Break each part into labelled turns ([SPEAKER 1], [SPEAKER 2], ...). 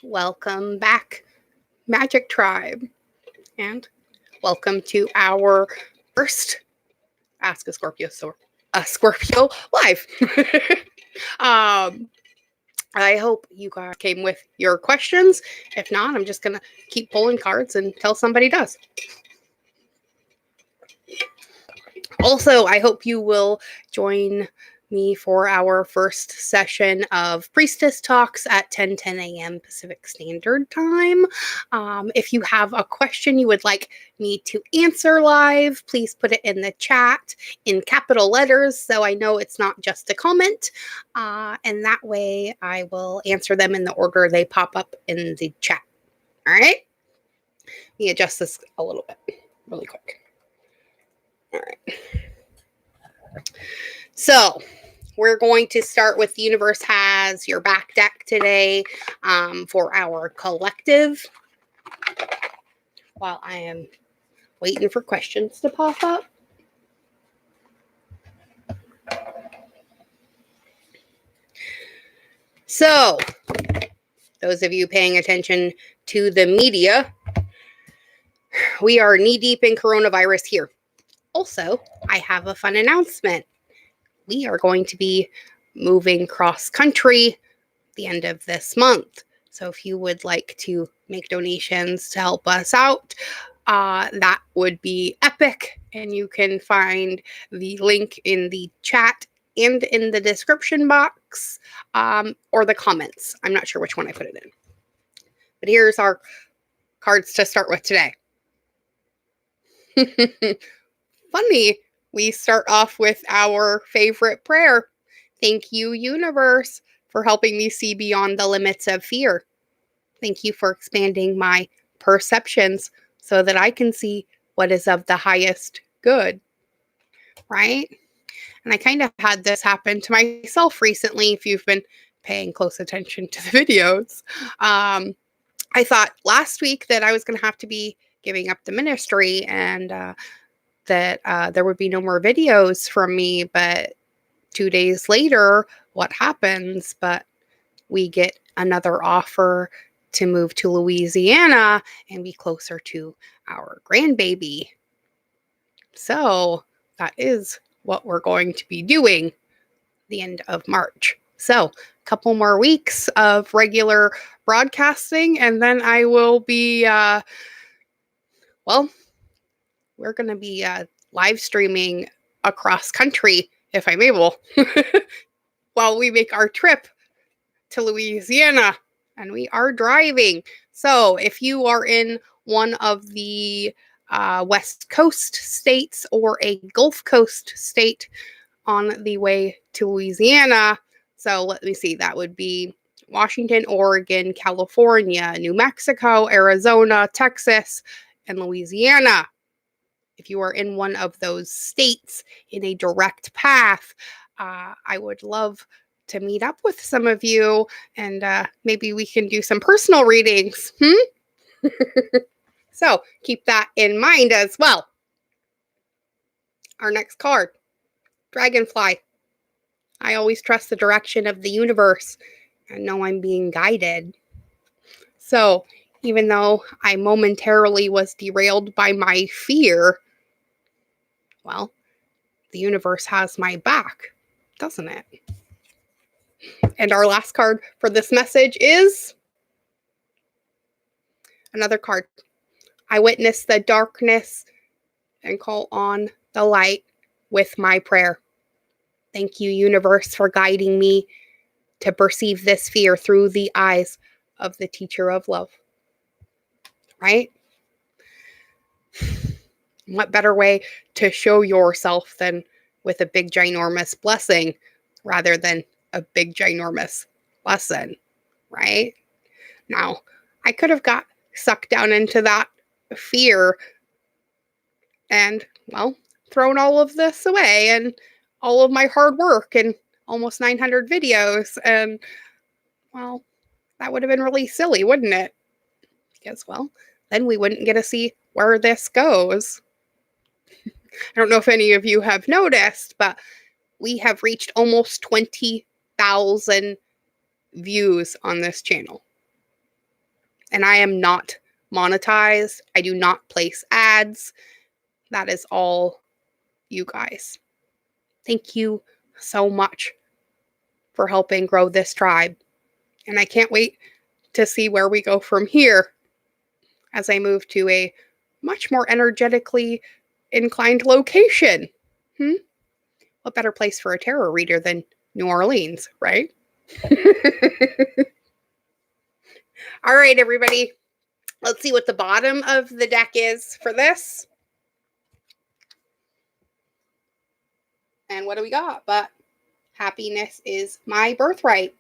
[SPEAKER 1] Welcome back, Magic Tribe, and welcome to our first Ask a Scorpio live. I hope you guys came with your questions. If not, I'm just gonna keep pulling cards until somebody does. Also, I hope you will join me for our first session of Priestess Talks at 10 a.m. Pacific Standard Time. If you have a question you would like me to answer live, please put it in the chat in capital letters so I know it's not just a comment. And that way I will answer them in the order they pop up in the chat. All right? Let me adjust this a little bit really quick. All right. So we're going to start with the universe has your back deck today for our collective. While I am waiting for questions to pop up. So, those of you paying attention to the media, we are knee-deep in coronavirus here. Also, I have a fun announcement. We are going to be moving cross-country the end of this month. So if you would like to make donations to help us out, that would be epic. And you can find the link in the chat and in the description box or the comments. I'm not sure which one I put it in. But here's our cards to start with today. Funny, we start off with our favorite prayer. Thank you, universe, for helping me see beyond the limits of fear. Thank you for expanding my perceptions so that I can see what is of the highest good. Right? And I kind of had this happen to myself recently, if you've been paying close attention to the videos. I thought last week that I was going to have to be giving up the ministry and that there would be no more videos from me, but 2 days later, what happens? But we get another offer to move to Louisiana and be closer to our grandbaby. So that is what we're going to be doing the end of March. So a couple more weeks of regular broadcasting, and then I will be, we're going to be live streaming across country if I'm able while we make our trip to Louisiana, and we are driving. So if you are in one of the West Coast states or a Gulf Coast state on the way to Louisiana, so let me see, that would be Washington, Oregon, California, New Mexico, Arizona, Texas, and Louisiana. If you are in one of those states in a direct path, I would love to meet up with some of you, and maybe we can do some personal readings. So keep that in mind as well. Our next card, Dragonfly. I always trust the direction of the universe and know I'm being guided. So even though I momentarily was derailed by my fear, well, the universe has my back, doesn't it? And our last card for this message is another card. I witness the darkness and call on the light with my prayer. Thank you, universe, for guiding me to perceive this fear through the eyes of the teacher of love. Right? What better way to show yourself than with a big, ginormous blessing rather than a big, ginormous lesson, right? Now, I could have got sucked down into that fear and, well, thrown all of this away and all of my hard work and almost 900 videos. And, well, that would have been really silly, wouldn't it? Because, well, then we wouldn't get to see where this goes. I don't know if any of you have noticed, but we have reached almost 20,000 views on this channel. And I am not monetized. I do not place ads. That is all you guys. Thank you so much for helping grow this tribe. And I can't wait to see where we go from here as I move to a much more energetically inclined location. What better place for a tarot reader than New Orleans, right? All right, everybody. Let's see what the bottom of the deck is for this. And what do we got? But happiness is my birthright,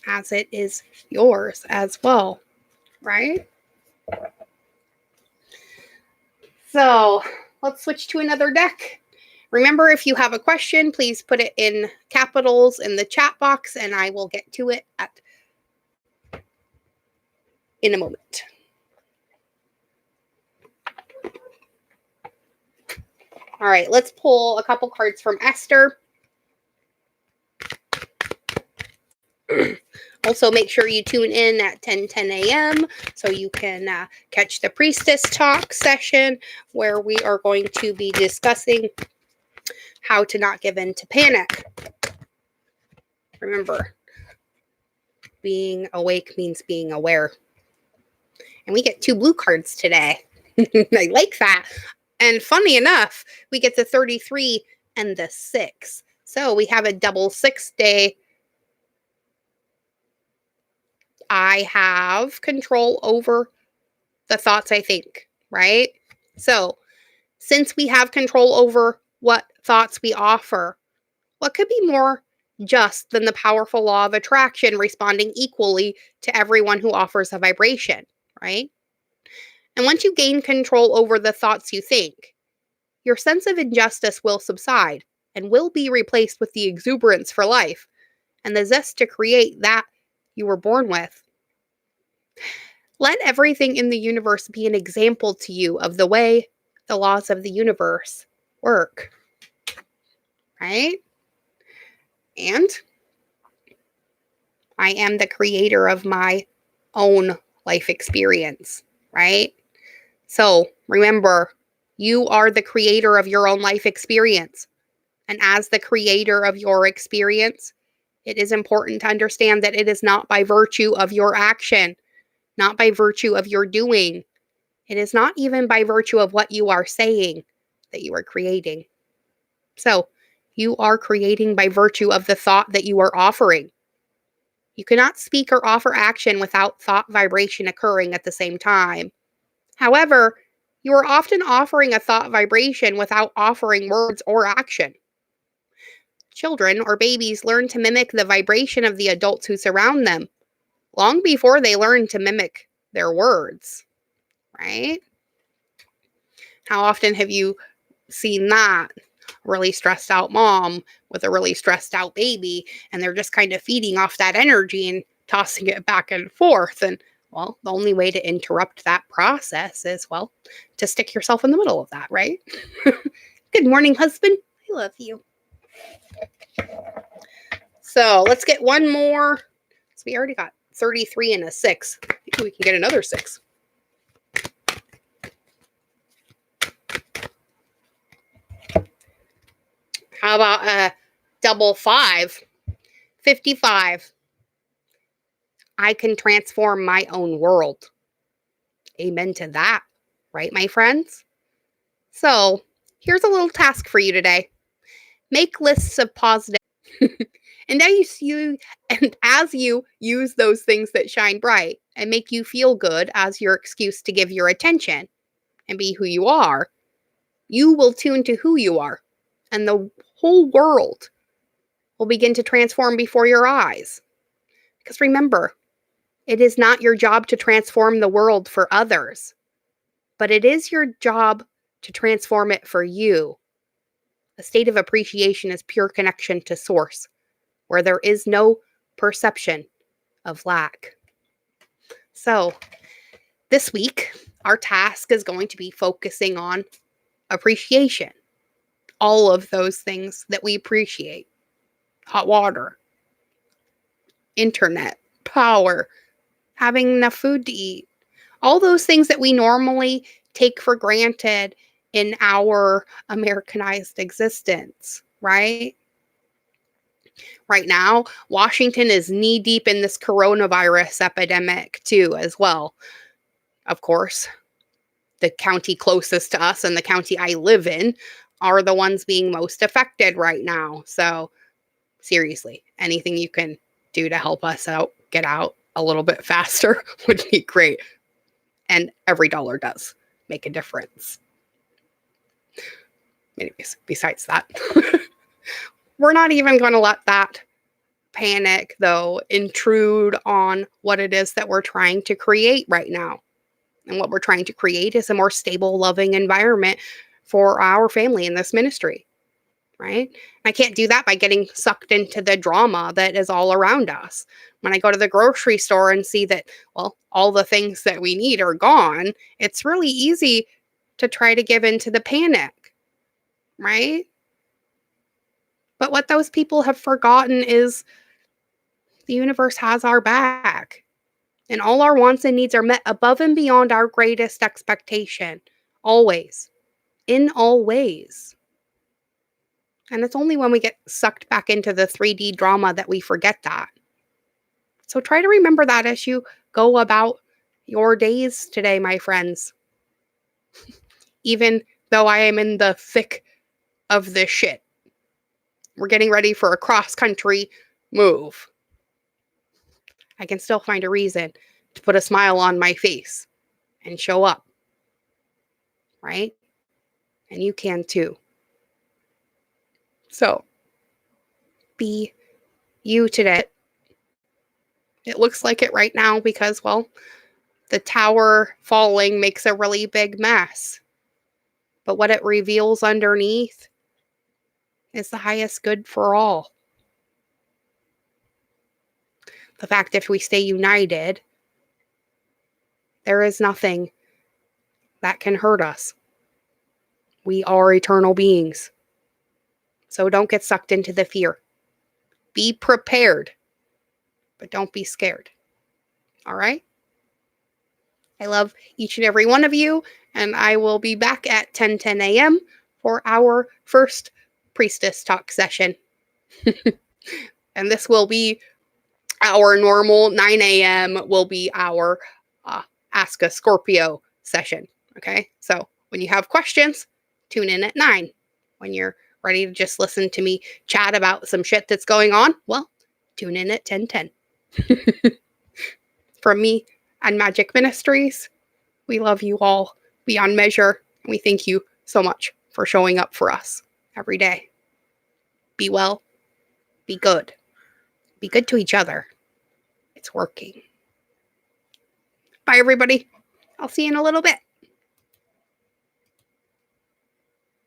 [SPEAKER 1] as it is yours as well, right? So let's switch to another deck. Remember, if you have a question, please put it in capitals in the chat box, and I will get to it in a moment. All right, let's pull a couple cards from Esther. Also, make sure you tune in at 10 a.m. so you can catch the Priestess Talk session, where we are going to be discussing how to not give in to panic. Remember, being awake means being aware. And we get 2 blue cards today. I like that. And funny enough, we get the 33 and the 6. So we have a double 6 day. I have control over the thoughts I think, right? So since we have control over what thoughts we offer, what could be more just than the powerful law of attraction responding equally to everyone who offers a vibration, right? And once you gain control over the thoughts you think, your sense of injustice will subside and will be replaced with the exuberance for life and the zest to create that you were born with. Let everything in the universe be an example to you of the way the laws of the universe work, right? And I am the creator of my own life experience, right? So remember, you are the creator of your own life experience. And as the creator of your experience, it is important to understand that it is not by virtue of your action, not by virtue of your doing. It is not even by virtue of what you are saying that you are creating. So you are creating by virtue of the thought that you are offering. You cannot speak or offer action without thought vibration occurring at the same time. However, you are often offering a thought vibration without offering words or action. Children or babies learn to mimic the vibration of the adults who surround them long before they learn to mimic their words, right? How often have you seen that? Really stressed out mom with a really stressed out baby, and they're just kind of feeding off that energy and tossing it back and forth. And well, the only way to interrupt that process is, well, to stick yourself in the middle of that, right? Good morning, husband. I love you. So let's get one more. So we already got 33 and a 6. I think we can get another 6. How about a double 5? 55. I can transform my own world. Amen to that, right, my friends? So here's a little task for you today. Make lists of positive. And as you use those things that shine bright and make you feel good as your excuse to give your attention and be who you are, you will tune to who you are, and the whole world will begin to transform before your eyes. Because remember, it is not your job to transform the world for others, but it is your job to transform it for you. A state of appreciation is pure connection to source, where there is no perception of lack. So this week, our task is going to be focusing on appreciation. All of those things that we appreciate. Hot water, internet, power, having enough food to eat. All those things that we normally take for granted in our Americanized existence, right? Right now, Washington is knee deep in this coronavirus epidemic, too, as well. Of course, the county closest to us and the county I live in are the ones being most affected right now. So, seriously, anything you can do to help us out, get out a little bit faster would be great. And every dollar does make a difference. Anyways, besides that, we're not even going to let that panic, though, intrude on what it is that we're trying to create right now. And what we're trying to create is a more stable, loving environment for our family in this ministry, right? I can't do that by getting sucked into the drama that is all around us. When I go to the grocery store and see that, well, all the things that we need are gone, it's really easy to try to give into the panic, right? But what those people have forgotten is the universe has our back, and all our wants and needs are met above and beyond our greatest expectation, always, in all ways. And it's only when we get sucked back into the 3D drama that we forget that. So try to remember that as you go about your days today, my friends. Even though I am in the thick of this shit, we're getting ready for a cross-country move. I can still find a reason to put a smile on my face and show up, right? And you can too. So, be you today. It looks like it right now because, well, the tower falling makes a really big mess. But what it reveals underneath is the highest good for all. The fact if we stay united, there is nothing that can hurt us. We are eternal beings. So don't get sucked into the fear. Be prepared, but don't be scared. All right? I love each and every one of you, and I will be back at 10:10 a.m. for our first Priestess Talk session. And this will be our normal 9 a.m. will be our Ask a Scorpio session. Okay? So when you have questions, tune in at 9. When you're ready to just listen to me chat about some shit that's going on, well, tune in at 10:10. From me and Magic Ministries, we love you all beyond measure. And we thank you so much for showing up for us every day. Be well. Be good. Be good to each other. It's working. Bye, everybody. I'll see you in a little bit.